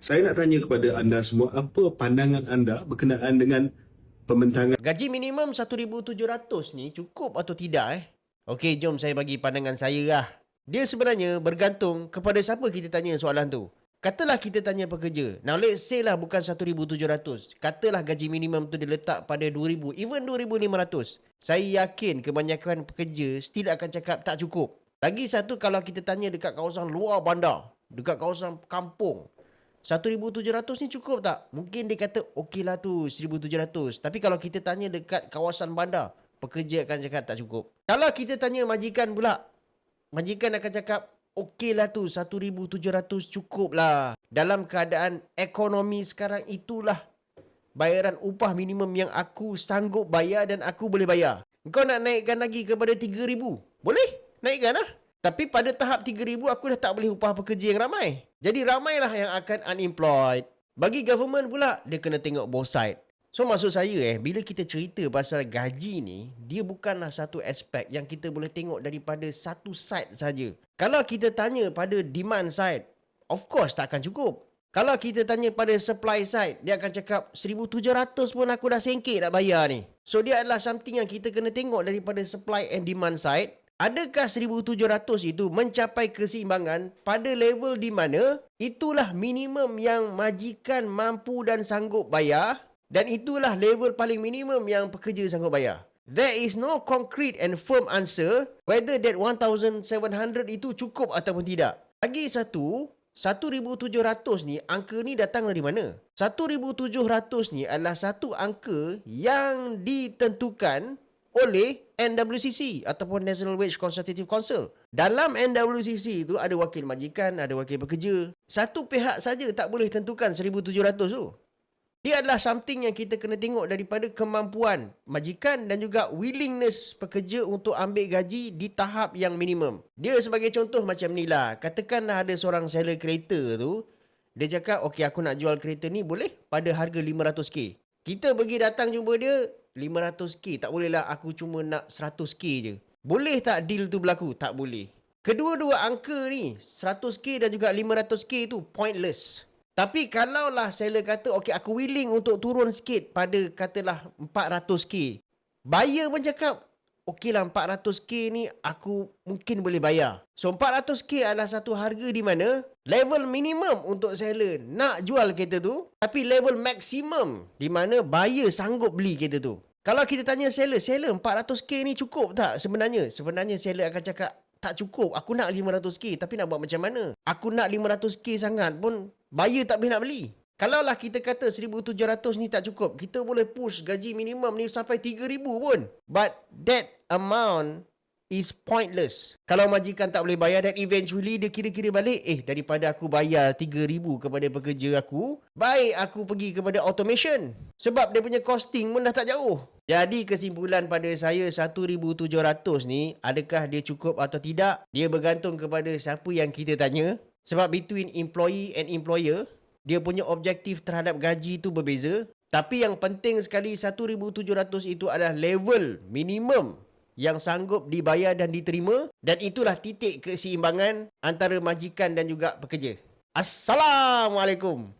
Saya nak tanya kepada anda semua, apa pandangan anda berkenaan dengan pembentangan. Gaji minimum 1,700 ni cukup atau tidak Okey, jom saya bagi pandangan saya lah. Dia sebenarnya bergantung kepada siapa kita tanya soalan tu. Katalah kita tanya pekerja. Now let's say lah bukan 1,700. Katalah gaji minimum tu diletak pada 2,000, even 2,500. Saya yakin kebanyakan pekerja still akan cakap tak cukup. Lagi satu, kalau kita tanya dekat kawasan luar bandar, dekat kawasan kampung, 1,700 ni cukup tak? Mungkin dia kata okey lah tu 1,700. Tapi kalau kita tanya dekat kawasan bandar, pekerja akan cakap tak cukup. Kalau kita tanya majikan pula, majikan akan cakap okey lah tu 1,700 cukup lah. Dalam keadaan ekonomi sekarang, itulah bayaran upah minimum yang aku sanggup bayar dan aku boleh bayar. Kau nak naikkan lagi kepada 3,000? Boleh, naikkan lah. Tapi pada tahap 3,000 aku dah tak boleh upah pekerja yang ramai. Jadi ramailah yang akan unemployed. Bagi government pula, dia kena tengok both side. So maksud saya bila kita cerita pasal gaji ni, dia bukanlah satu aspek yang kita boleh tengok daripada satu side saja. Kalau kita tanya pada demand side, of course tak akan cukup. Kalau kita tanya pada supply side, dia akan cakap 1,700 pun aku dah sengkit nak bayar ni. So dia adalah something yang kita kena tengok daripada supply and demand side. Adakah 1,700 itu mencapai keseimbangan pada level di mana itulah minimum yang majikan mampu dan sanggup bayar, dan itulah level paling minimum yang pekerja sanggup bayar? There is no concrete and firm answer whether that 1,700 itu cukup ataupun tidak. Lagi satu, 1,700 ni, angka ni datang dari mana? 1,700 ni adalah satu angka yang ditentukan oleh NWCC ataupun National Wage Consultative Council. Dalam NWCC itu ada wakil majikan, ada wakil pekerja. Satu pihak saja tak boleh tentukan 1,700 tu. Dia adalah something yang kita kena tengok daripada kemampuan majikan dan juga willingness pekerja untuk ambil gaji di tahap yang minimum. Dia sebagai contoh macam ni lah. Katakanlah ada seorang seller kereta tu, dia cakap, okey aku nak jual kereta ni boleh pada harga 500k. Kita pergi datang jumpa dia, 500k. Tak boleh lah, aku cuma nak 100k je. Boleh tak deal tu berlaku? Tak boleh. Kedua-dua angka ni, 100k dan juga 500k tu pointless. Tapi kalaulah seller kata, okey aku willing untuk turun sikit pada katalah 400k. Buyer pun cakap, okey lah 400k ni aku mungkin boleh bayar. So 400k adalah satu harga di mana level minimum untuk seller nak jual kereta tu, tapi level maksimum di mana buyer sanggup beli kereta tu. Kalau kita tanya seller 400k ni cukup tak sebenarnya? Sebenarnya seller akan cakap, tak cukup, aku nak 500k, tapi nak buat macam mana? Aku nak 500k sangat pun buyer tak boleh nak beli. Kalaulah kita kata 1,700 ni tak cukup, kita boleh push gaji minimum ni sampai 3,000 pun. But that amount is pointless. Kalau majikan tak boleh bayar, dan eventually dia kira-kira balik, daripada aku bayar 3,000 kepada pekerja aku, baik aku pergi kepada automation. Sebab dia punya costing pun dah tak jauh. Jadi kesimpulan pada saya, 1,700 ni adakah dia cukup atau tidak, dia bergantung kepada siapa yang kita tanya. Sebab between employee and employer, dia punya objektif terhadap gaji tu berbeza. Tapi yang penting sekali, 1,700 itu adalah level minimum yang sanggup dibayar dan diterima, dan itulah titik keseimbangan antara majikan dan juga pekerja. Assalamualaikum.